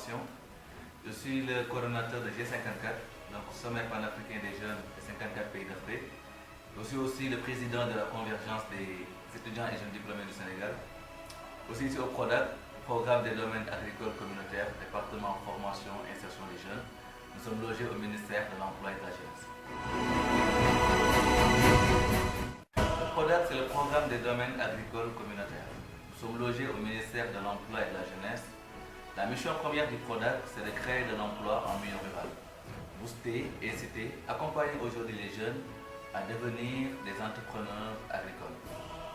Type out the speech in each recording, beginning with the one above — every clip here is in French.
formation. Je suis le coordonnateur de G54, donc Sommet panafricain des jeunes des 54 pays d'Afrique. Je suis aussi le président de la convergence des étudiants et jeunes diplômés du Sénégal. Aussi ici au PRODAC, Programme des domaines agricoles communautaires, département formation et insertion des jeunes. Nous sommes logés au ministère de l'Emploi et de la Jeunesse. Le PRODAC, c'est le Programme des domaines agricoles communautaires. Nous sommes logés au ministère de l'Emploi et de la Jeunesse. La mission première du PRODAC, c'est de créer de l'emploi en milieu rural. Booster, inciter, accompagner aujourd'hui les jeunes à devenir des entrepreneurs agricoles.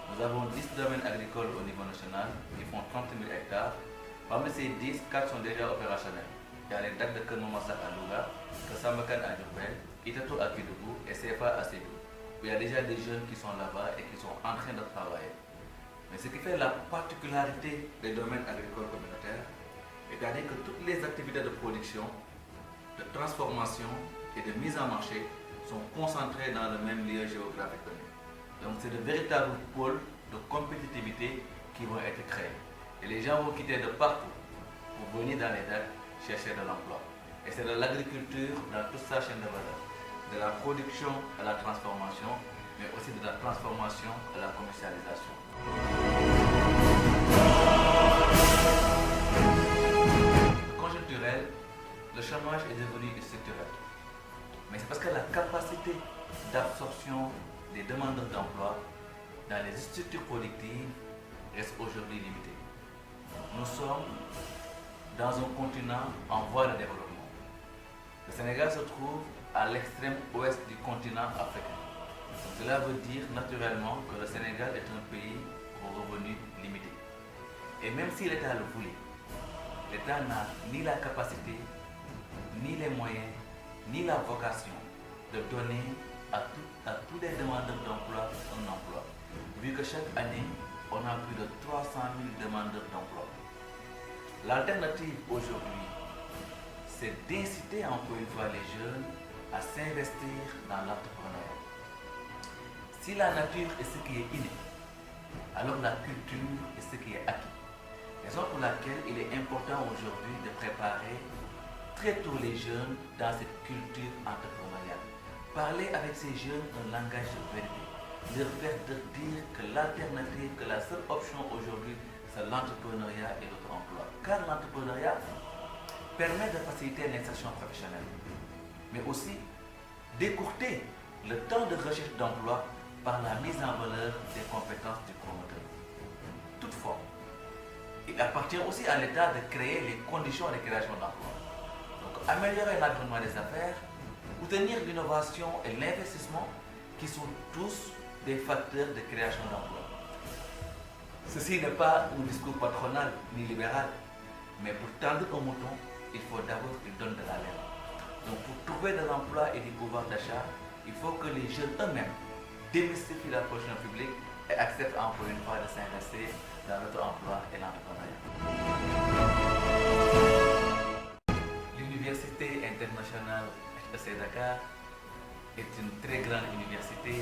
Nous avons 10 domaines agricoles au niveau national qui font 30 000 hectares. Parmi ces 10, 4 sont déjà opérationnels. Il y a les DAC de Kermomassa à Louga, Kasamakan à Djurbel, Itato à Kidougou et CFA à Sédou. Il y a déjà des jeunes qui sont là-bas et qui sont en train de travailler. Mais ce qui fait la particularité des domaines agricoles communautaires, c'est-à-dire que toutes les activités de production, de transformation et de mise en marché sont concentrées dans le même lieu géographique donné. Donc c'est de véritables pôles de compétitivité qui vont être créés. Et les gens vont quitter de partout pour venir dans les DAC chercher de l'emploi. Et c'est de l'agriculture dans toute sa chaîne de valeur. De la production à la transformation, mais aussi de la transformation à la commercialisation. Conjoncturel, le chômage est devenu structurel. Mais c'est parce que la capacité d'absorption des demandeurs d'emploi dans les structures productives reste aujourd'hui limitée. Nous sommes dans un continent en voie de développement. Le Sénégal se trouve à l'extrême ouest du continent africain. Donc cela veut dire naturellement que le Sénégal est un pays aux revenus limités. Et même si l'État le voulait, l'État n'a ni la capacité, ni les moyens, ni la vocation de donner à tous les demandeurs d'emploi un emploi. Vu que chaque année, on a plus de 300 000 demandeurs d'emploi. L'alternative aujourd'hui, c'est d'inciter encore une fois les jeunes à s'investir dans l'entrepreneuriat. Si la nature est ce qui est inné, alors la culture est ce qui est acquis. Raison pour laquelle il est important aujourd'hui de préparer très tôt les jeunes dans cette culture entrepreneuriale. Parler avec ces jeunes un langage de vérité. Leur faire dire que l'alternative, que la seule option aujourd'hui, c'est l'entrepreneuriat et l'auto-emploi. Car l'entrepreneuriat permet de faciliter l'insertion professionnelle, mais aussi d'écourter le temps de recherche d'emploi par la mise en valeur des compétences du promoteur. Toutefois, il appartient aussi à l'État de créer les conditions de création d'emploi. Donc, améliorer l'environnement des affaires, soutenir l'innovation et l'investissement qui sont tous des facteurs de création d'emploi. Ceci n'est pas un discours patronal ni libéral, mais pour tendre un mouton, il faut d'abord qu'il donne de la laine. Donc pour trouver de l'emploi et du pouvoir d'achat, il faut que les jeunes eux-mêmes démystifient la production publique et acceptent encore une fois de s'investir dans l'auto-emploi et l'entrepreneuriat. L'Université internationale HEC Dakar est une très grande université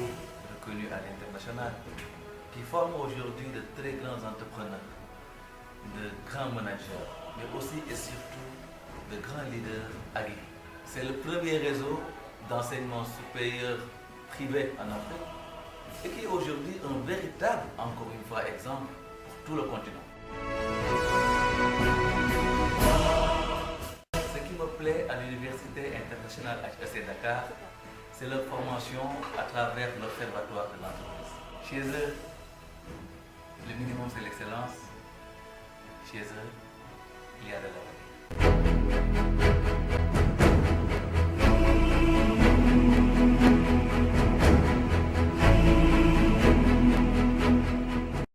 reconnue à l'international qui forme aujourd'hui de très grands entrepreneurs, de grands managers, mais aussi et surtout de grands leaders aguerris. C'est le premier réseau d'enseignement supérieur privé en Afrique et qui est aujourd'hui un véritable, encore une fois, exemple pour tout le continent. Ce qui me plaît à l'Université internationale HEC Dakar, c'est leur formation à travers l'Observatoire de l'entreprise. Chez eux, le minimum c'est l'excellence. Chez eux, il y a de la